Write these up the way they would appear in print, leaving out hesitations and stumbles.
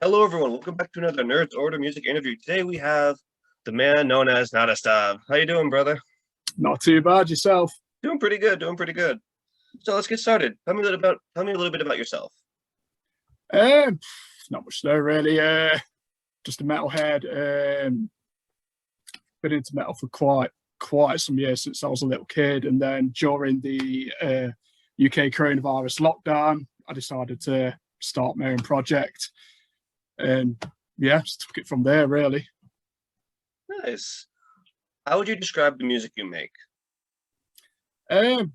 Hello, everyone. Welcome back to another Nerds Order Music interview. Today we have the man known as Nattestav. How you doing, brother? Not too bad yourself. Doing pretty good. Doing pretty good. So let's get started. Tell me a little bit about yourself. Um, Not much though, really. Just a metalhead. Been into metal for quite some years since I was a little kid, and then during the UK coronavirus lockdown, I decided to start my own project, and yeah, just took it from there, really. Nice. How would you describe the music you make?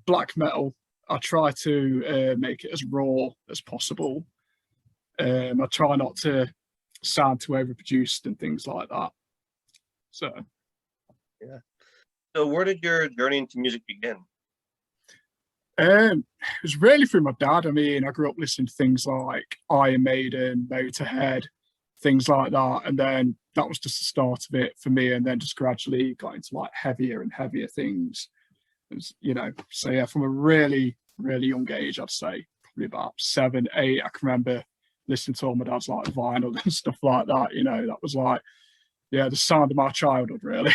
Black metal. I try to make it as raw as possible. I try not to sound too overproduced and things like that. So, Yeah. So where did your journey into music begin? it was really through my dad. I mean, I grew up listening to things like Iron Maiden, Motorhead, things like that, and then that was just the start of it for me. And then just gradually got into like heavier and heavier things. So yeah, from a really young age, I'd say probably about 7, 8. I can remember listening to all my dad's like vinyl and stuff like that. That was like, yeah, the sound of my childhood, really.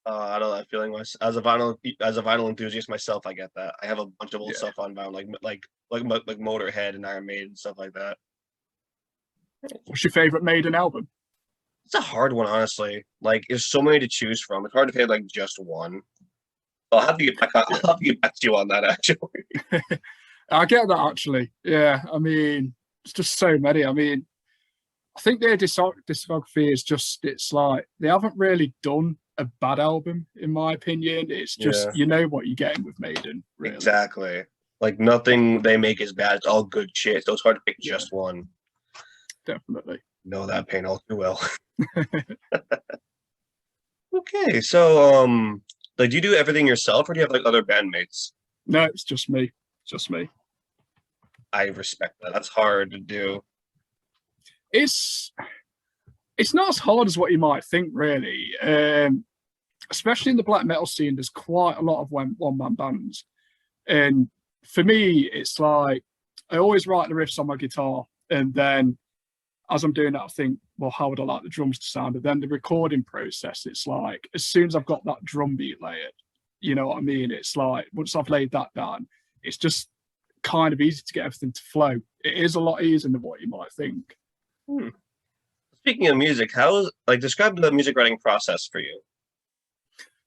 I know that feeling. As a vinyl enthusiast myself, I get that. I have a bunch of old Yeah. stuff on vinyl, like Motorhead and Iron Maiden and stuff like that. What's your favorite Maiden album? It's a hard one, honestly. Like, there's so many to choose from. It's hard to pick like just one. I'll have to get back. I'll Yeah. have to get back to you on that, actually. I get that actually. Yeah, I mean, it's just so many. I mean, I think their discography is just, it's like they haven't really done a bad album, in my opinion. It's just, Yeah, you know what you're getting with Maiden, really. exactly. Like nothing they make is bad. It's all good shit. So it's hard to pick Yeah, just one. definitely. Know that pain all too well. Okay, so like, do you do everything yourself, or do you have like other bandmates? No, it's just me. Just me. I respect that. That's hard to do. It's it's not as hard as what you might think, really. Especially in the black metal scene, there's quite a lot of one man bands. And for me, it's like I always write the riffs on my guitar, and then as I'm doing that, I think, well, how would I like the drums to sound? And then the recording process, it's like as soon as I've got that drum beat layered, you know what I mean? It's like once I've laid that down, it's just kind of easy to get everything to flow. It is a lot easier than what you might think. Hmm. Speaking of music, how is like describe the music writing process for you?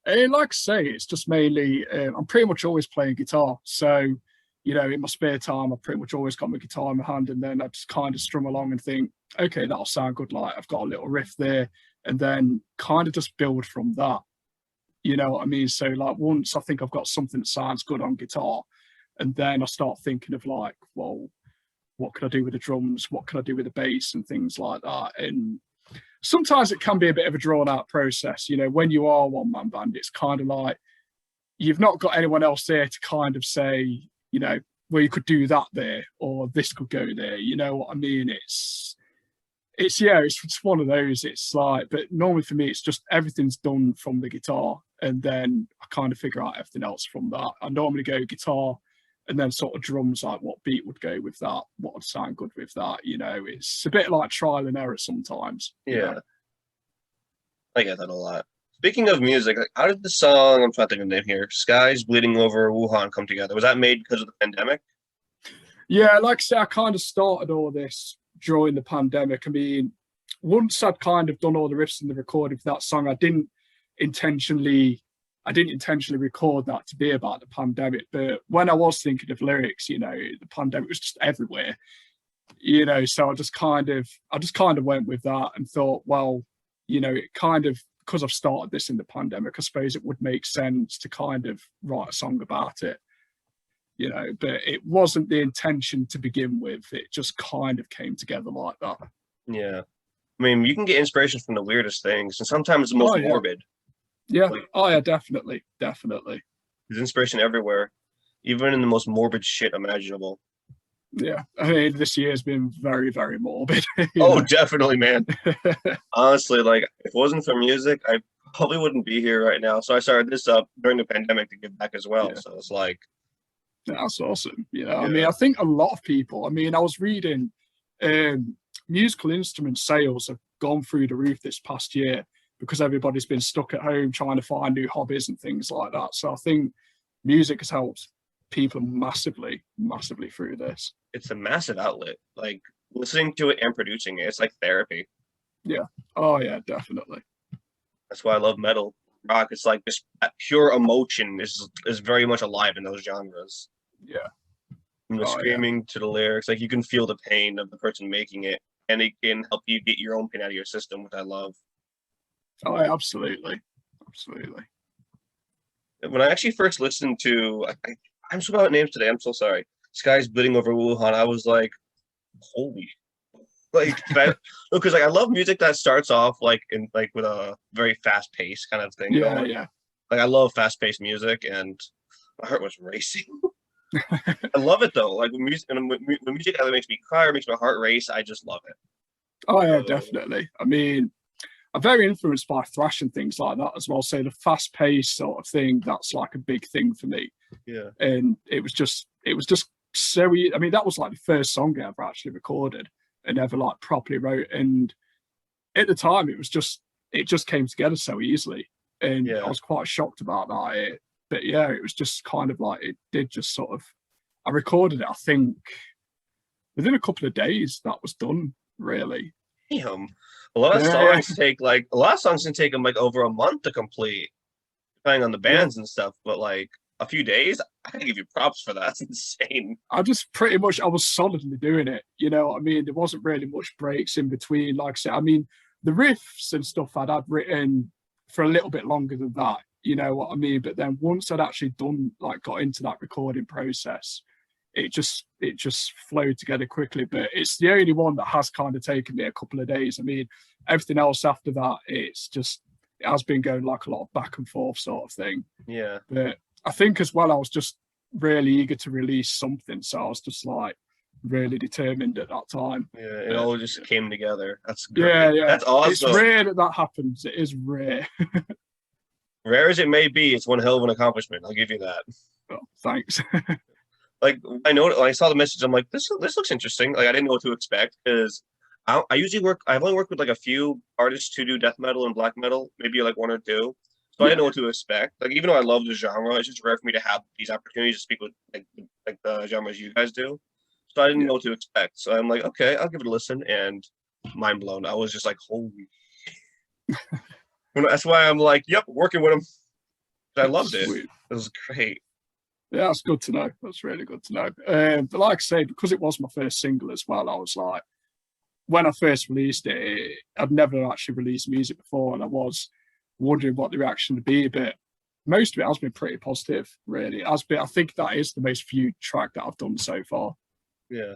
And like I say, it's just mainly, I'm pretty much always playing guitar. So, in my spare time, I've pretty much always got my guitar in my hand, and then I just kind of strum along and think, okay, that'll sound good. Like I've got a little riff there, and then kind of just build from that. You know what I mean? So, like, once I think I've got something that sounds good on guitar, and then I start thinking of like, well, what can I do with the drums? What can I do with the bass and things like that? And sometimes it can be a bit of a drawn out process. When you are a one man band, it's kind of like you've not got anyone else there to kind of say, well, you could do that there or this could go there. You know what I mean? It's one of those. It's like, but normally for me, it's just everything's done from the guitar, and then I kind of figure out everything else from that. I normally go guitar and then sort of drums, like what beat would go with that, what would sound good with that. It's a bit like trial and error sometimes. Yeah, I get that a lot. Speaking of music, like, how did the song, I'm trying to think of the name here, Skies Bleeding Over Wuhan come together? Was that made because of the pandemic? Yeah, like I said, I kind of started all this during the pandemic. I mean, once I'd kind of done all the riffs and the recording for that song, intentionally I didn't intentionally record that to be about the pandemic. But when I was thinking of lyrics, the pandemic was just everywhere. So I just kind of went with that and thought, well, it kind of, because I've started this in the pandemic, I suppose it would make sense to kind of write a song about it. But it wasn't the intention to begin with. It just kind of came together like that. Yeah. I mean, you can get inspiration from the weirdest things, and sometimes the Oh most yeah. morbid. Yeah. Like, Oh yeah, definitely. there's inspiration everywhere, even in the most morbid shit imaginable. Yeah. I mean, this year's been very, very morbid, Oh, definitely, man. Honestly, like, if it wasn't for music, I probably wouldn't be here right now. So I started this up during the pandemic to give back as well. Yeah. So it's like, That's awesome. I mean, yeah, I think a lot of people, I mean, I was reading musical instrument sales have gone through the roof this past year because everybody's been stuck at home trying to find new hobbies and things like that. So I think music has helped people massively, massively through this. It's a massive outlet. Like listening to it and producing it, it's like therapy. Yeah. Oh yeah, definitely. That's why I love metal. Rock, it's like this pure emotion is very much alive in those genres. Yeah. From the screaming to the lyrics, like you can feel the pain of the person making it, and it can help you get your own pain out of your system, which I love. Oh, absolutely, absolutely. When I actually first listened to, I'm so bad at names today. I'm so sorry. Skies Bleeding Over Wuhan. I was like, holy, like, because like I love music that starts off like in like with a very fast pace kind of thing. Yeah, going. yeah. Like I love fast paced music, and my heart was racing. I love it though. Like when music either makes me cry or makes my heart race, I just love it. Oh yeah, definitely. I mean, I'm very influenced by thrash and things like that as well. So the fast paced sort of thing, that's like a big thing for me. Yeah. And it was just so I mean, that was like the first song I ever actually recorded and ever like properly wrote. And at the time it just came together so easily. And Yeah. I was quite shocked about that. But yeah, it was just kind of like it did just sort of I recorded it, I think, within a couple of days that was done, really. Damn. A lot of songs can take them like over a month to complete, depending on the bands and stuff. But like a few days, I can give you props for that. That's insane. I just pretty much I was solidly doing it. You know what I mean? There wasn't really much breaks in between. Like I said, I mean, the riffs and stuff I'd had written for a little bit longer than that. You know what I mean? But then once I'd actually got into that recording process, it just flowed together quickly. But it's the only one that has kind of taken me a couple of days. I mean, everything else after that, it has been going like a lot of back and forth sort of thing. Yeah. But I think as well, I was just really eager to release something. So I was just like really determined at that time. Yeah, it all just came together. That's great. Yeah. That's awesome. It's rare that happens. It is rare. Rare as it may be, it's one hell of an accomplishment. I'll give you that. Well, thanks. Like I know, when I saw the message, I'm like, this looks interesting. Like I didn't know what to expect because I usually work. I've only worked with like a few artists who do death metal and black metal, maybe like one or two. So I didn't know what to expect. Like even though I love the genre, it's just rare for me to have these opportunities to speak with like the genres you guys do. So I didn't know what to expect. So I'm like, okay, I'll give it a listen, and mind blown. I was just like, holy. That's why I'm like, yep, working with them. I loved it. It was great. Yeah, that's good to know. That's really good to know. But like I say, because it was my first single as well, I was like, when I first released it, I'd never actually released music before, and I was wondering what the reaction would be. But most of it has been pretty positive, really. I think that is the most viewed track that I've done so far. Yeah.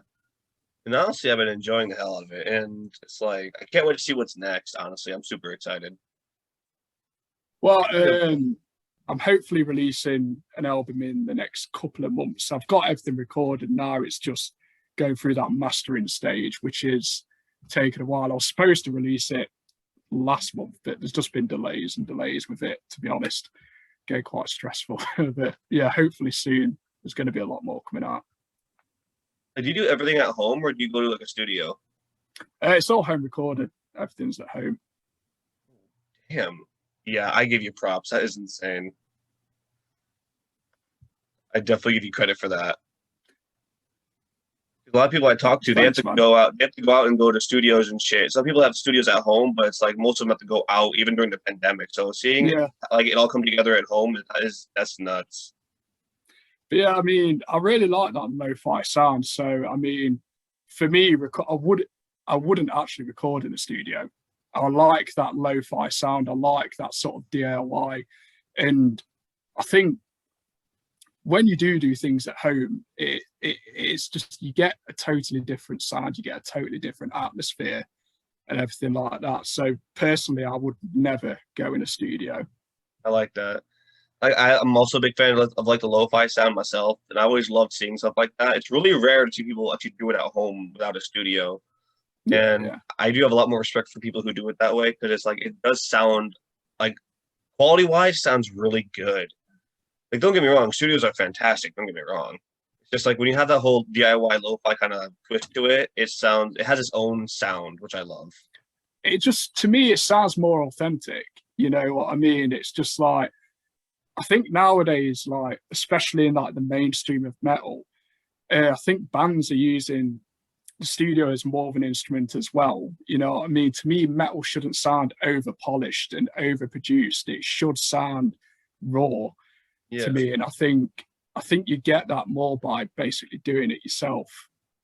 And honestly, I've been enjoying the hell out of it. And it's like, I can't wait to see what's next. Honestly, I'm super excited. Well, I'm hopefully releasing an album in the next couple of months. I've got everything recorded now. It's just going through that mastering stage, which is taking a while. I was supposed to release it last month, but there's just been delays with it, to be honest. Getting quite stressful. But yeah, hopefully soon there's going to be a lot more coming out. Do you do everything at home, or do you go to like a studio? It's all home recorded. Everything's at home. Damn. Yeah, I give you props. That is insane. I definitely give you credit for that. A lot of people I talk to, they have to go out. They have to go out and go to studios and shit. Some people have studios at home, but it's like most of them have to go out, even during the pandemic. So seeing like it all come together at home, that's nuts. But yeah, I mean, I really like that lo-fi sound. So I mean, for me, I wouldn't actually record in the studio. I like that lo-fi sound. I like that sort of DIY. And I think when you do things at home, it's just, you get a totally different sound. You get a totally different atmosphere and everything like that. So personally, I would never go in a studio. I like that. I'm also a big fan of like the lo-fi sound myself. And I always loved seeing stuff like that. It's really rare to see people actually do it at home without a studio. And I do have a lot more respect for people who do it that way, because it's like it does sound like quality wise sounds really good. Like don't get me wrong, studios are fantastic. Don't get me wrong. It's Just like when you have that whole DIY lo-fi kind of twist to it, it has its own sound, which I love. It just, to me, it sounds more authentic. You know what I mean? It's just like, I think nowadays, like, especially in like the mainstream of metal, I think bands are using the studio as more of an instrument as well. You know what I mean? To me, metal shouldn't sound over polished and overproduced. It should sound raw to Yeah, me. And I think you get that more by basically doing it yourself.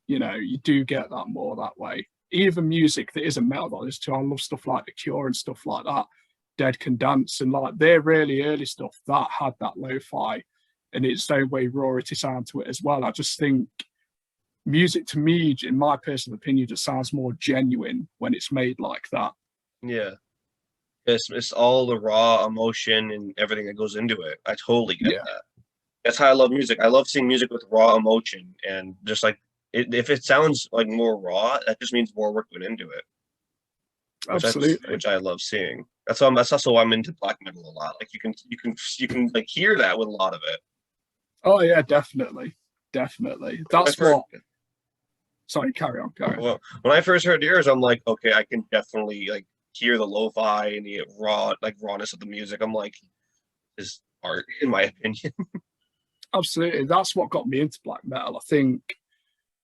You know, you do get that more that way. Even music that isn't metal that I listen to, I love stuff like The Cure and stuff like that. Dead Can Dance and like their really early stuff that had that lo-fi and its own way rarity sound to it as well. I just think music to me, in my personal opinion, just sounds more genuine when it's made like that. yeah. It's all the raw emotion and everything that goes into it. I totally get Yeah, that. That's how I love music. I love seeing music with raw emotion and just like if it sounds like more raw, that just means more work went into it, absolutely. which I love seeing. That's also why I'm into black metal a lot. Like you can like hear that with a lot of it. Oh yeah, definitely, definitely. When I That's first, what. Sorry, carry on, carry on. well, when I first heard yours, I'm like, okay, I can definitely like hear the lo-fi and the rawness of the music. I'm like, is art in my opinion. Absolutely, that's what got me into black metal. I think,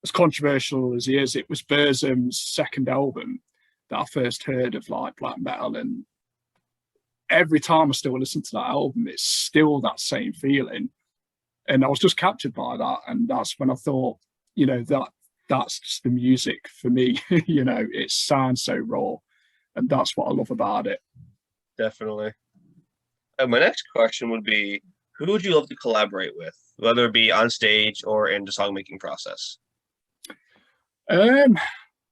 as controversial as he is, it was Burzum's second album that I first heard of like black metal, and every time I still listen to that album, it's still that same feeling. And I was just captured by that, and that's when I thought, you know, that's just the music for me. You know, it sounds so raw, and that's what I love about it. Definitely. My next question would be, who would you love to collaborate with, whether it be on stage or in the songmaking process? Um,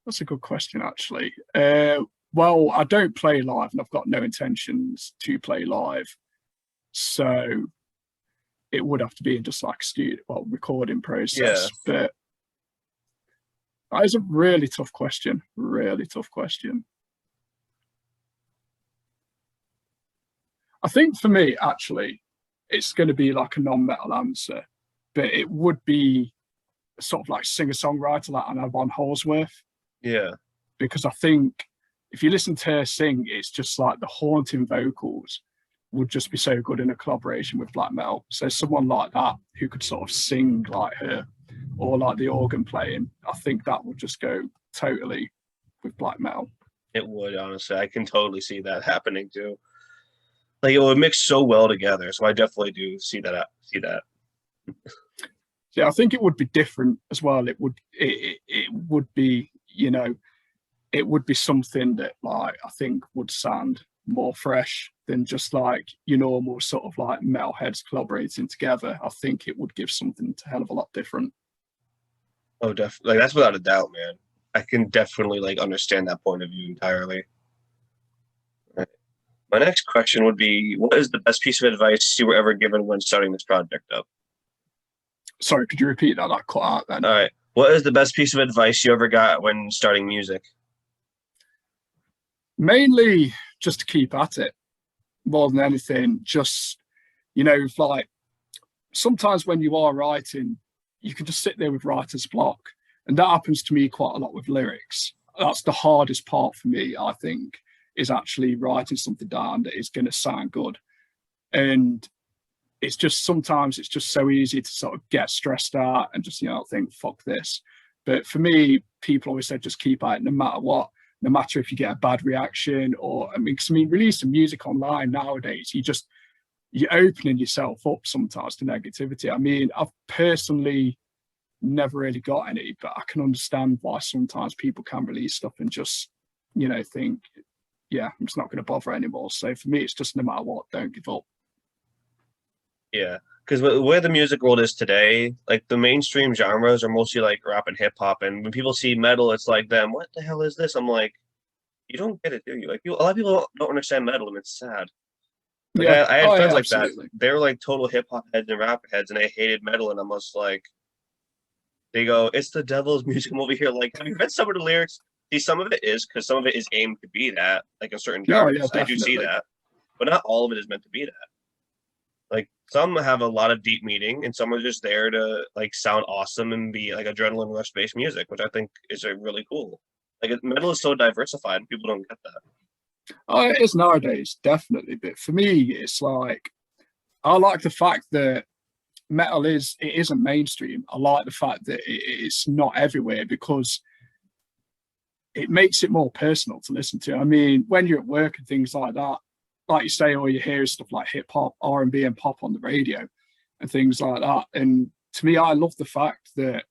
that's a good question, actually. Well, I don't play live, and I've got no intentions to play live, so it would have to be in just like studio, well, recording Yeah, process. But that is a really tough question. Really tough question. I think for me, actually, it's going to be like a non-metal answer, but it would be sort of like singer-songwriter like Anna von Holsworth, yeah, because I think if you listen to her sing, it's just like the haunting vocals would just be so good in a collaboration with black metal. So someone like that who could sort of sing like her or like the organ playing, I think that would just go totally with black metal. it would, honestly. I can totally see that happening too. Like it would mix so well together. So I definitely do see that. Yeah, I think it would be different as well. It would be, you know, it would be something that like I think would sound more fresh than just like your normal sort of like metalheads collaborating together. I think it would give something a hell of a lot different. Oh, definitely. Like that's without a doubt, man. I can definitely like understand that point of view entirely. Right. My next question would be, what is the best piece of advice you were ever given when starting this project up? Sorry, could you repeat that? That cut out then. All right. What is the best piece of advice you ever got when starting music? Mainly just to keep at it more than anything. Just, you know, like sometimes when you are writing, you can just sit there with writer's block. And that happens to me quite a lot with lyrics. That's the hardest part for me, I think, is actually writing something down that is going to sound good. And it's just sometimes it's just so easy to sort of get stressed out and just, you know, think, fuck this. But for me, people always say just keep at it no matter what, no matter if you get a bad reaction or, I mean, because I mean, releasing music online nowadays, you're opening yourself up sometimes to negativity. I mean, I've personally never really got any, but I can understand why sometimes people can release stuff and just, you know, think, yeah, I'm just not going to bother anymore. So for me, it's just no matter what, don't give up. Yeah, because where the music world is today, like the mainstream genres are mostly like rap and hip hop, and when people see metal, it's like them, what the hell is this? I'm like, you don't get it, do you? Like a lot of people don't understand metal, and it's sad. Like Yeah. I had Oh, friends yeah, like that. absolutely. They were like total hip hop heads and rap heads, and they hated metal, and I'm just like, they go, it's the devil's music. I'm over here like, have you read some of the lyrics? See, some of it is because some of it is aimed to be that, like in certain Yeah, yeah, genres. I do see definitely. that, but not all of it is meant to be that. Like some have a lot of deep meaning, and some are just there to like sound awesome and be like adrenaline rush based music, which I think is really cool. Like metal is so diversified, and people don't get that. Oh, it is nowadays, definitely. But for me, it's like I like the fact that metal isn't mainstream. I like the fact that it's not everywhere because it makes it more personal to listen to. I mean, when you're at work and things like that, like you say, all you hear is stuff like hip hop, R&B, and pop on the radio and things like that. And to me, I love the fact that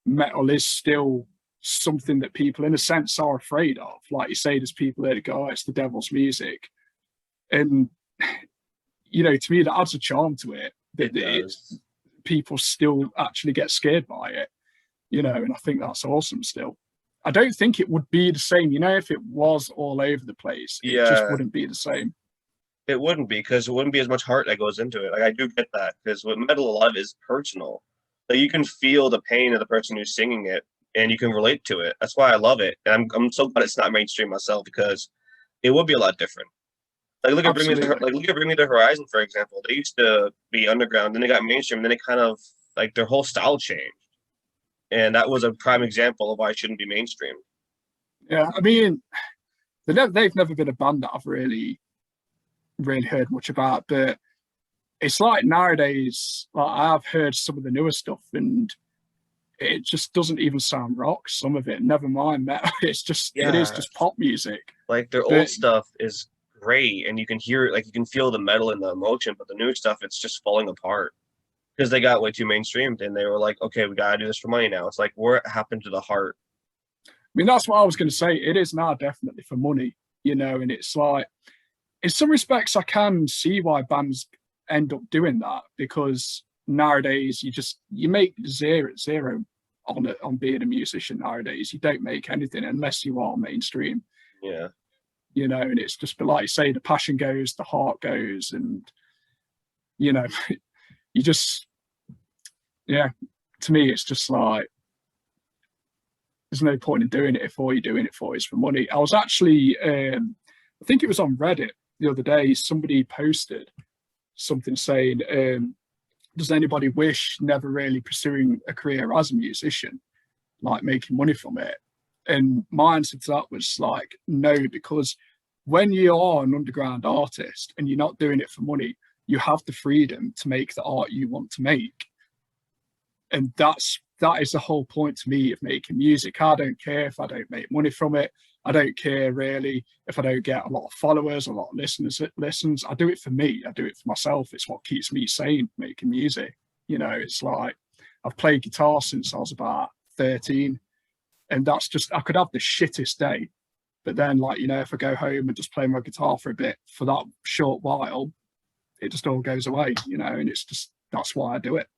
metal is still something that people, in a sense, are afraid of. Like you say, there's people there that go, oh, it's the devil's music. And, you know, to me, that adds a charm to it. That people still actually get scared by it, you know, and I think that's awesome still. I don't think it would be the same, you know, if it was all over the place. It just wouldn't be the same. It wouldn't be because it wouldn't be as much heart that goes into it. Like I do get that because with metal, a lot of it is personal. Like you can feel the pain of the person who's singing it, and you can relate to it. That's why I love it, and I'm so glad it's not mainstream myself because it would be a lot different. Like look at Bring Me the Horizon, for example. They used to be underground, then they got mainstream, then they kind of like their whole style changed, and that was a prime example of why it shouldn't be mainstream. Yeah, I mean, they've never been a band that I've really heard much about, but it's like nowadays, like I've heard some of the newer stuff and it just doesn't even sound rock, some of it, never mind metal. It's just it is just pop music. Like their old stuff is great and you can hear it, like you can feel the metal and the emotion, but the new stuff, it's just falling apart because they got way too mainstreamed and they were like, okay, we gotta do this for money now. It's like, what happened to the heart? I mean, that's what I was going to say. It is now definitely for money, you know, and it's like, in some respects, I can see why bands end up doing that because nowadays you make zero on being a musician nowadays. You don't make anything unless you are mainstream. Yeah. You know, and it's just like you say, the passion goes, the heart goes, and you know, you just to me it's just like there's no point in doing it if all you're doing it for is for money. I was actually I think it was on Reddit the other day, somebody posted something saying, does anybody wish never really pursuing a career as a musician, like making money from it? And my answer to that was like, no, because when you are an underground artist and you're not doing it for money, you have the freedom to make the art you want to make. And that is the whole point to me of making music. I don't care if I don't make money from it. I don't care really if I don't get a lot of followers, a lot of listeners that listens. I do it for me. I do it for myself. It's what keeps me sane making music. You know, it's like I've played guitar since I was about 13. And that's just, I could have the shittest day. But then like, you know, if I go home and just play my guitar for a bit for that short while, it just all goes away, you know, and it's just, that's why I do it.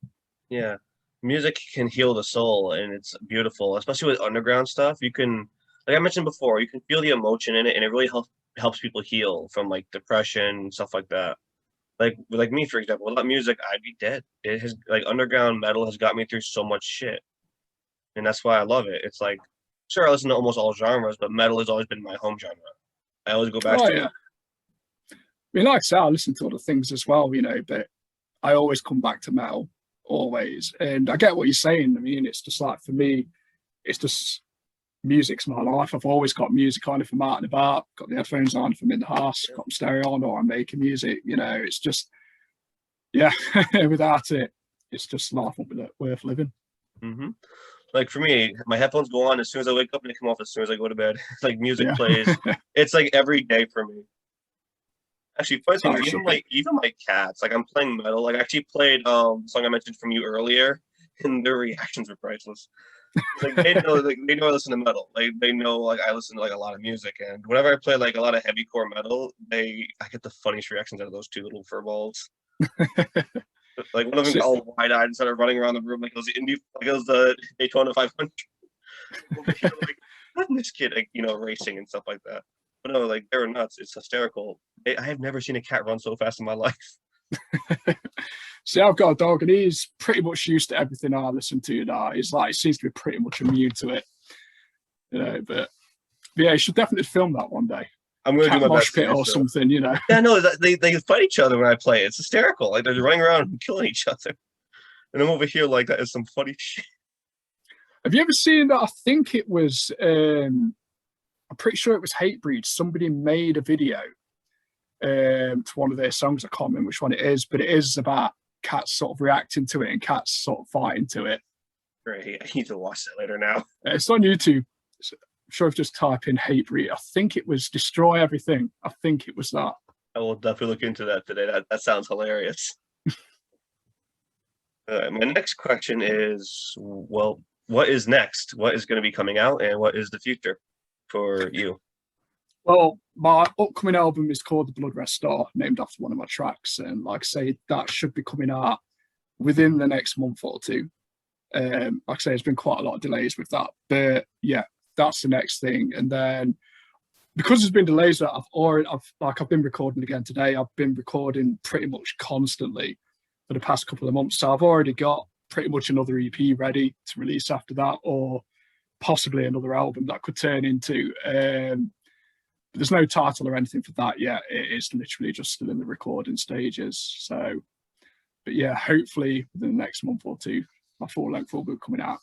Yeah. Music can heal the soul and it's beautiful, especially with underground stuff. You can, like I mentioned before, you can feel the emotion in it and it really helps people heal from like depression, stuff like that. Like me, for example, without music, I'd be dead. It has like underground metal has got me through so much shit. And that's why I love it. It's like, sure, I listen to almost all genres, but metal has always been my home genre. I always go back to it. I mean, like I say, I listen to other things as well, you know, but I always come back to metal, always. And I get what you're saying. I mean, it's just like, for me, it's just music's my life. I've always got music on if I'm out and about, got the headphones on if I'm in the house, got my stereo on or I'm making music, you know, it's just, yeah, without it, it's just life worth living. Mm-hmm. Like for me, my headphones go on as soon as I wake up and they come off as soon as I go to bed. Like music plays. It's like every day for me. Actually, funny thing, even my cats, like I'm playing metal. Like I actually played the song I mentioned from you earlier, and their reactions were priceless. Like they know I listen to metal. Like they know like I listen to like a lot of music, and whenever I play like a lot of heavy core metal, I get the funniest reactions out of those two little furballs. Like one of them got all wide-eyed and started running around the room like it was the Daytona 500. Like, this kid, like, you know, racing and stuff like that. But no, like they're nuts. It's hysterical. I have never seen a cat run so fast in my life. See, I've got a dog and he's pretty much used to everything I listen to now. He's like, he seems to be pretty much immune to it. You know, but yeah, you should definitely film that one day. I'm gonna do cat my mosh best to pit do or so. something, you know. Yeah, no, they fight each other when I play. It's hysterical. Like they're running around and killing each other, and I'm over here like that is some funny shit. Have you ever seen that? I think it was. I'm pretty sure it was Hatebreed. Somebody made a video to one of their songs. I can't remember which one it is, but it is about cats sort of reacting to it and cats sort of fighting to it. Great, I need to watch that later now. It's on YouTube. I'm sure if just type in Hatebreed, I think it was Destroy Everything. I think it was that. I will definitely look into that today. That sounds hilarious. My next question is, well, what is next? What is going to be coming out, and what is the future for you? Well, my upcoming album is called The Blood Red Star, named after one of my tracks. And like I say, that should be coming out within the next month or two. Like I say, there's been quite a lot of delays with that. But yeah, that's the next thing. And then because there's been delays that I've been recording again today. I've been recording pretty much constantly for the past couple of months. So I've already got pretty much another EP ready to release after that, or possibly another album that could turn into. There's no title or anything for that yet. It is literally just still in the recording stages. So, but yeah, hopefully within the next month or two, my full length will be coming out.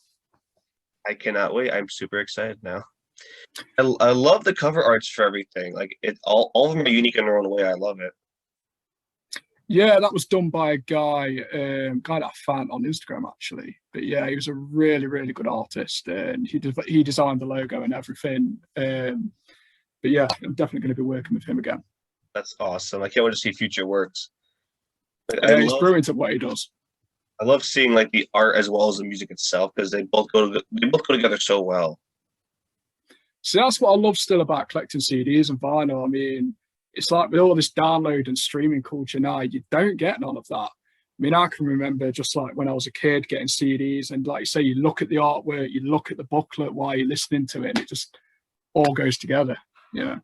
I cannot wait. I'm super excited now. I love the cover arts for everything. Like all of them are unique in their own way. I love it. Yeah, that was done by a guy that I found on Instagram actually. But yeah, he was a really, really good artist, and he designed the logo and everything. But yeah, I'm definitely going to be working with him again. That's awesome. I can't wait to see future works. Like, He's brilliant at what he does. I love seeing like the art as well as the music itself because they both go together so well. So that's what I love still about collecting CDs and vinyl. I mean, it's like with all this download and streaming culture now, you don't get none of that. I mean, I can remember just like when I was a kid getting CDs, and like you say, you look at the artwork, you look at the booklet while you're listening to it, and it just all goes together. Yeah.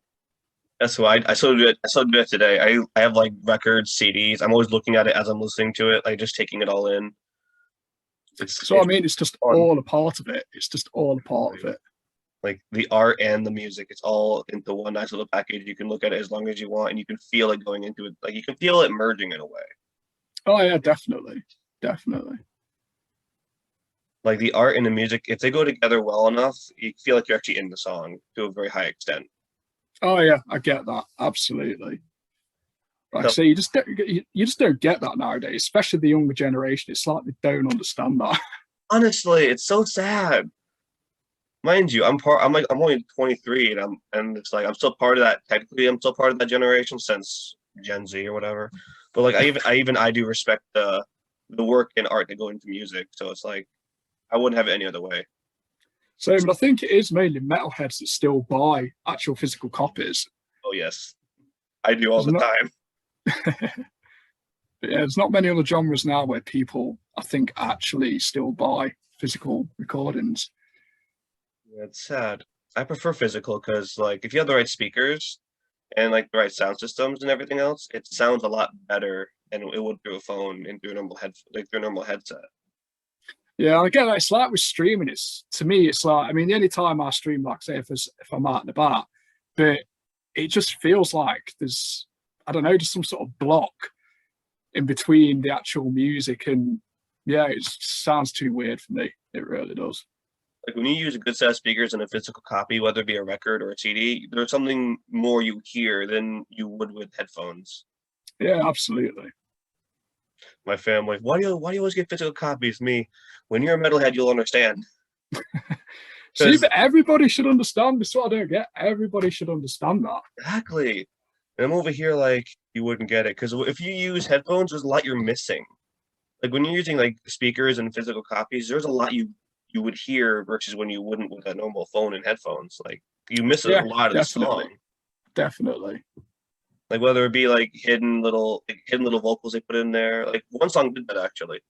That's why I still do it. I still do it today. I have like records, CDs. I'm always looking at it as I'm listening to it, like just taking it all in. It's just fun. All a part of it. It's just all a part of it. Like the art and the music, it's all into one nice little package. You can look at it as long as you want, and you can feel it going into it. Like you can feel it merging in a way. Oh yeah, definitely. Like the art and the music, if they go together well enough, you feel like you're actually in the song to a very high extent. Oh yeah, I get that absolutely. Like I say, you just don't get that nowadays, especially the younger generation. It's like they don't understand that. Honestly, it's so sad. Mind you, I'm only 23, and it's like I'm still part of that. Technically, I'm still part of that generation since Gen Z or whatever. But like I do respect the work and art that go into music. So it's like I wouldn't have it any other way. So, but I think it is mainly metalheads that still buy actual physical copies. Oh yes, I do all the time. But yeah, there's not many other genres now where people, I think, actually still buy physical recordings. Yeah, it's sad. I prefer physical because, like, if you have the right speakers and like the right sound systems and everything else, it sounds a lot better than it would through a phone and through a normal headset. Yeah, again, it's like with streaming. To me, it's like, I mean, the only time I stream, like say, if I'm out and about, but it just feels like there's, I don't know, just some sort of block in between the actual music, and yeah, it sounds too weird for me. It really does. Like when you use a good set of speakers and a physical copy, whether it be a record or a CD, there's something more you hear than you would with headphones. Yeah, absolutely. My family, why do you always get physical copies? Me, when you're a metalhead, you'll understand. See, but everybody should understand. That's what I don't get. Everybody should understand that. Exactly. And I'm over here like you wouldn't get it because if you use headphones, there's a lot you're missing. Like when you're using like speakers and physical copies, there's a lot you would hear versus when you wouldn't with a normal phone and headphones. Like you miss a lot of the song. Definitely. Like whether it be like hidden little vocals they put in there. Like one song did that actually.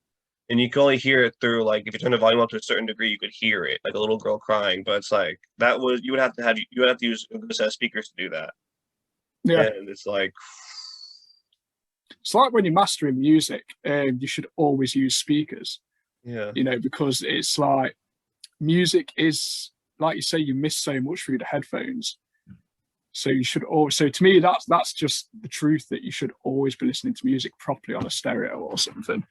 And you can only hear it through like if you turn the volume up to a certain degree, you could hear it, like a little girl crying. But it's like you would have to use a good set of speakers to do that. Yeah. And it's like when you're mastering music, you should always use speakers. Yeah. You know, because it's like music is, like you say, you miss so much through the headphones. So you should always. So to me, that's just the truth, that you should always be listening to music properly on a stereo or something.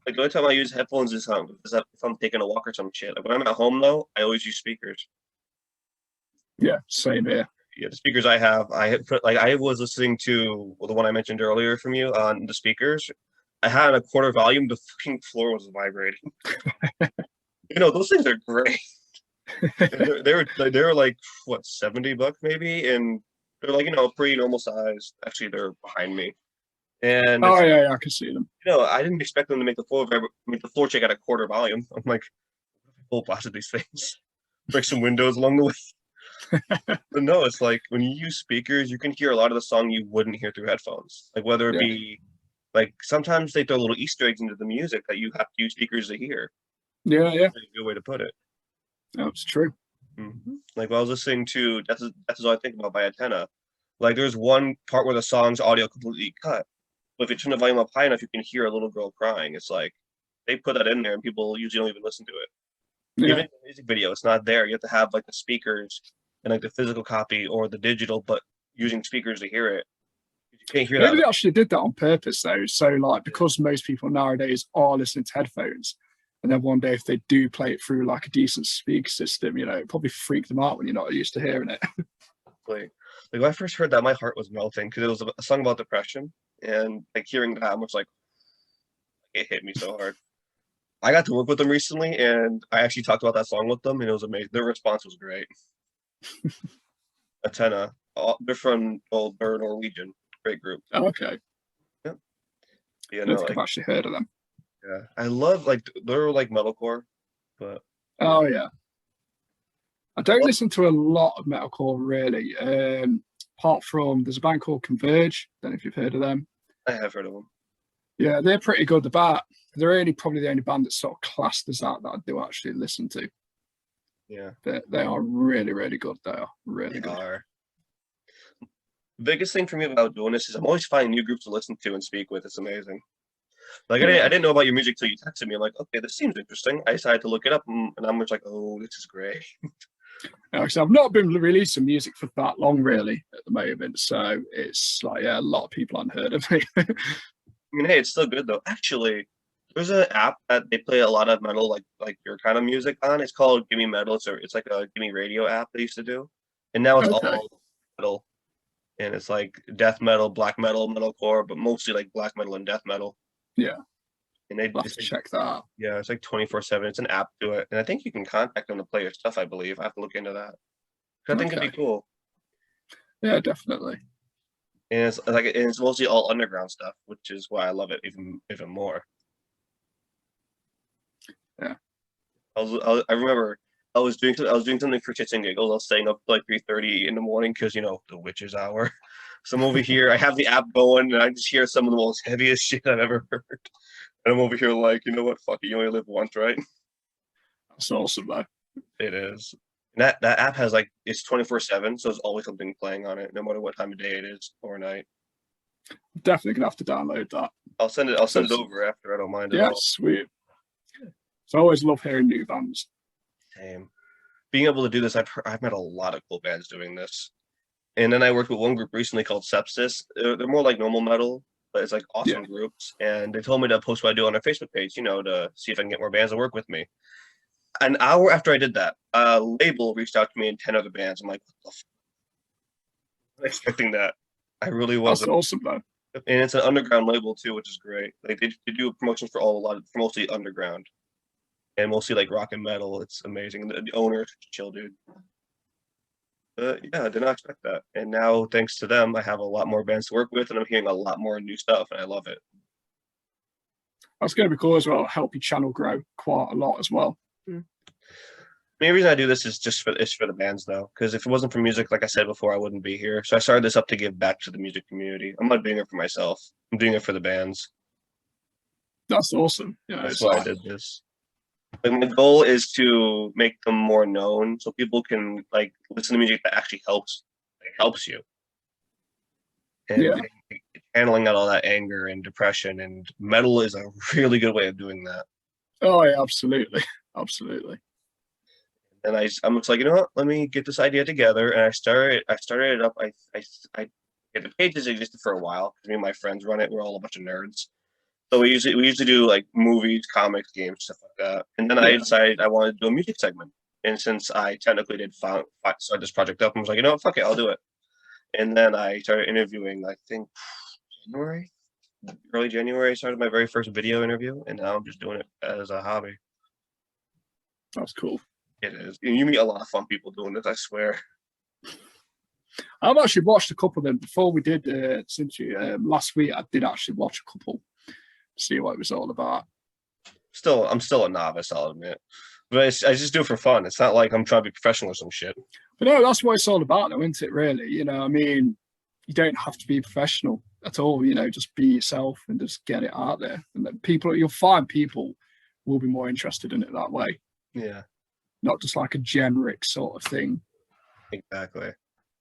Like the only time I use headphones is if I'm taking a walk or some shit. Like when I'm at home though, I always use speakers. Yeah, same here. Yeah, the speakers I have, I was listening to the one I mentioned earlier from you on the speakers. I had a quarter volume. The fucking floor was vibrating. Those things are great. They were like what, $70 maybe, and they're like pretty normal size. Actually, they're behind me, and Oh yeah, I can see them. I didn't expect them to make the floor check at a quarter volume. I'm like, full blast of these things, break some windows along the way. But no, it's like when you use speakers, you can hear a lot of the song you wouldn't hear through headphones. Like whether it be like sometimes they throw little Easter eggs into the music that you have to use speakers to hear. Yeah. That's a good way to put it. That's true. Like when I was listening to Death is All I Think About by Antenna, like there's one part where the song's audio completely cut. But if you turn the volume up high enough, you can hear a little girl crying. It's like they put that in there and people usually don't even listen to it. Yeah. Even in the music video, it's not there. You have to have like the speakers and like the physical copy or the digital, but using speakers to hear it. You can't hear Maybe that. they actually did that on purpose though. So like because most people nowadays are listening to headphones, and then one day if they do play it through like a decent speaker system, it probably freak them out when you're not used to hearing it. Like when I first heard that, my heart was melting because it was a song about depression, and like hearing that, I'm just like, it hit me so hard. I got to work with them recently, and I actually talked about that song with them, and it was amazing. Their response was great. Antenna, they're Norwegian, great group. Oh, okay. Yeah, I don't think I've actually heard of them. Yeah, I love they're like metalcore, but oh yeah, I don't listen to a lot of metalcore really. Apart from there's a band called Converge. Don't know if you've heard of them. I have heard of them. Yeah, they're pretty good. They're really probably the only band that's sort of classed as that I do actually listen to. Yeah, they are really, really good. They are really good. The biggest thing for me about doing this is I'm always finding new groups to listen to and speak with. It's amazing. Like I didn't know about your music till you texted me. I'm like, okay, this seems interesting. I decided to look it up, and I'm just like, oh, this is great. Actually, I've not been releasing music for that long, really, at the moment. So it's like, yeah, a lot of people haven't heard of me. I mean, hey, it's still good though. Actually, there's an app that they play a lot of metal, like your kind of music on. It's called Gimme Metal. It's like a Gimme Radio app they used to do, and now it's all metal, and it's like death metal, black metal, metalcore, but mostly like black metal and death metal. Yeah. And they just check that out. Yeah, it's like 24/7. It's an app to it, and I think you can contact them to play your stuff. I believe I have to look into that. I think it'd be cool. Yeah, definitely. And it's mostly all underground stuff, which is why I love it even more. Yeah, I remember I was doing something for shits and giggles. I was staying up like 3:30 in the morning because the witch's hour. So I'm over here. I have the app going, and I just hear some of the most heaviest shit I've ever heard. And I'm over here like, you know what? Fuck it. You only live once, right? That's awesome, though. It is. And that app has it's 24/7, so there's always something playing on it, no matter what time of day it is or night. I'm definitely gonna have to download that. I'll send it over after. I don't mind at all. Yeah, sweet. So I always love hearing new bands. Same. Being able to do this, I've met a lot of cool bands doing this. And then I worked with one group recently called Sepsis. They're more like normal metal, but it's like awesome groups. And they told me to post what I do on their Facebook page, to see if I can get more bands to work with me. An hour after I did that, a label reached out to me and 10 other bands. I'm like, what the fuck? I'm not expecting that. I really wasn't. That's awesome, though. And it's an underground label too, which is great. Like they do promotions for for mostly underground. And mostly like rock and metal. It's amazing. The owner is a chill dude. But yeah, I did not expect that. And now, thanks to them, I have a lot more bands to work with, and I'm hearing a lot more new stuff, and I love it. That's going to be cool as well. Help your channel grow quite a lot as well. The main reason I do this is just for the bands, though, because if it wasn't for music, like I said before, I wouldn't be here. So I started this up to give back to the music community. I'm not doing it for myself. I'm doing it for the bands. That's awesome. Yeah, that's why I did this. Like my goal is to make them more known, so people can listen to music that actually helps you. And handling out all that anger and depression, and metal is a really good way of doing that. Oh yeah, absolutely, absolutely. And I'm just like, you know what? Let me get this idea together. And I started it up. The pages existed for a while because me and my friends run it. We're all a bunch of nerds. So we usually do like movies, comics, games, stuff like that. And then I Yeah. decided I wanted to do a music segment. And since I technically did start this project up, I was like, you know what? Fuck it, I'll do it. And then I started interviewing, I think January, early January. I started my very first video interview, and now I'm just doing it as a hobby. That's cool. It is. And you meet a lot of fun people doing this, I swear. I've actually watched a couple of them before we did, since last week. I did actually watch a couple to see what it was all about. I'm still a novice, I'll admit. But I just do it for fun. It's not like I'm trying to be professional or some shit. But no, that's what it's all about, though, isn't it? Really, I mean, you don't have to be professional at all. Just be yourself and just get it out there. And then you'll find people will be more interested in it that way. Yeah, Not just like a generic sort of thing. exactly.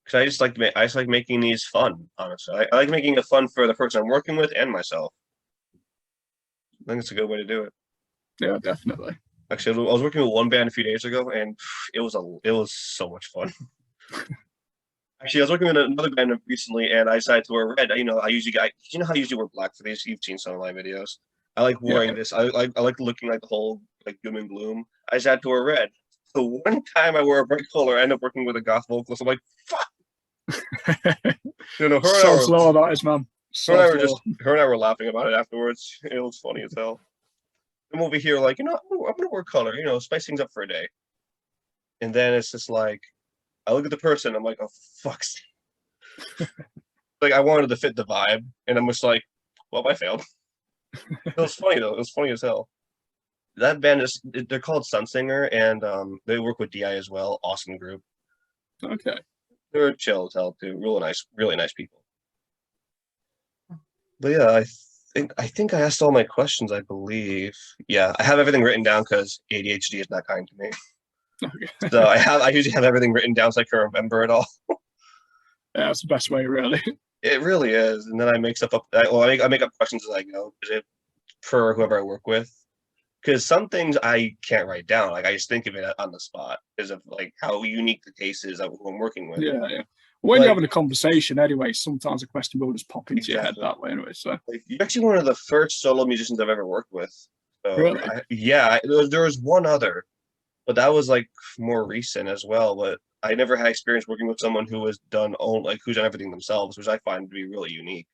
Because I just like making these fun. Honestly, I like making it fun for the person I'm working with and myself. I think it's a good way to do it. Yeah, definitely. Actually, I was working with one band a few days ago, and it was so much fun. Actually, I was working with another band recently, and I decided to wear red. How I usually wear black for these? You've seen some of my videos. I like wearing this. I like looking like the whole like doom and gloom. I decided to wear red. The one time I wear a bright color, I end up working with a goth vocalist. I'm like, fuck. Her So slow that is, man. her and I were laughing about it afterwards. It was funny as hell. I'm over here like, I'm gonna wear color, spice things up for a day. And then it's just like, I look at the person, I'm like, oh fuck's sake. Like I wanted to fit the vibe, and I'm just like, well, I failed. It was funny though. It was funny as hell. That band they're called Sunsinger, and they work with DI as well. Awesome group. Okay. They're chill as hell too. Really nice people. But yeah, I think I asked all my questions, I believe. Yeah, I have everything written down because ADHD is not kind to me. Okay. So I usually have everything written down so I can remember it all. Yeah, that's the best way, really. It really is. And then I make stuff up. I make up questions as I go for whoever I work with. Because some things I can't write down. Like I just think of it on the spot because of like how unique the case is of who I'm working with. Yeah. When you're having a conversation anyway, sometimes a question will just pop into your head that way anyway. So you're actually one of the first solo musicians I've ever worked with. So, really? There was one other, but that was like more recent as well. But I never had experience working with someone who has who's done everything themselves, which I find to be really unique.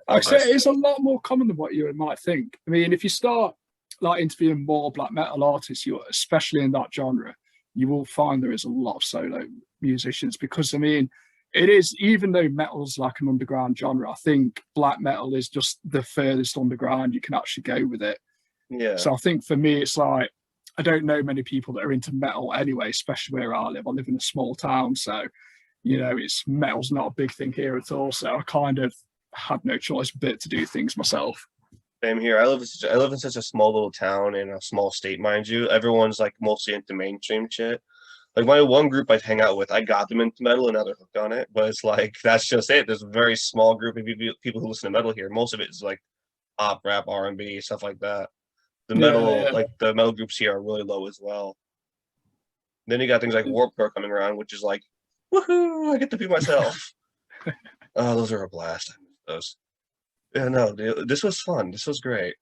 Actually, it's a lot more common than what you might think. I mean, if you start like interviewing more black metal artists, especially in that genre, you will find there is a lot of solo musicians because, I mean, it is, even though metal's like an underground genre, I think black metal is just the furthest underground you can actually go with it. Yeah. So I think for me, it's like, I don't know many people that are into metal anyway, especially where I live. I live in a small town, so, metal's not a big thing here at all. So I kind of had no choice but to do things myself. Same here. I live in such a small little town in a small state, mind you. Everyone's like mostly into mainstream shit. Like my one group I hang out with, I got them into metal and now they're hooked on it. But it's like that's just it. There's a very small group of people who listen to metal here. Most of it is like pop, rap, R&B, stuff like that. The metal groups here are really low as well. Then you got things like Warpcore coming around, which is like, woohoo! I get to be myself. Oh, those are a blast. I miss those. Yeah, no, this was fun. This was great.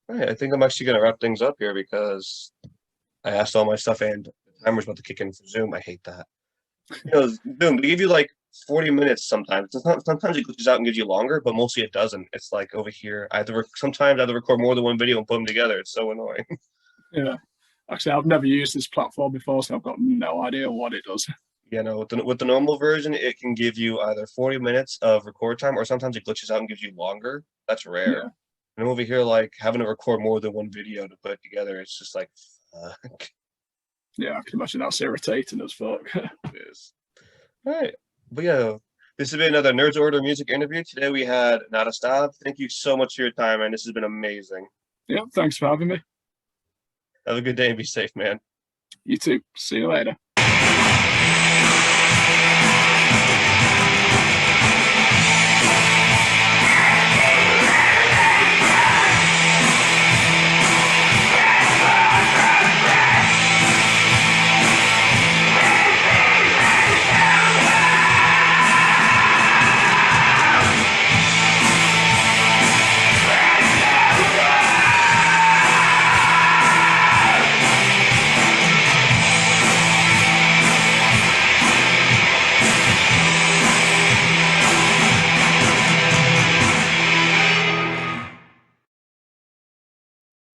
All right, I think I'm actually gonna wrap things up here because I asked all my stuff and the timer's about to kick in for Zoom. I hate that. Zoom, they give you like 40 minutes sometimes. Sometimes it glitches out and gives you longer, but mostly it doesn't. It's like over here, sometimes I have to record more than one video and put them together. It's so annoying. Yeah. Actually, I've never used this platform before, so I've got no idea what it does. With the normal version, it can give you either 40 minutes of record time or sometimes it glitches out and gives you longer. That's rare. Yeah. And over here, like having to record more than one video to put it together, it's just like, fuck. Yeah, I can imagine that's irritating as fuck. It is. All right. But yeah, this has been another Nerds Order Music interview. Today we had Nattestav. Thank you so much for your time, man. This has been amazing. Yeah, thanks for having me. Have a good day and be safe, man. You too. See you later.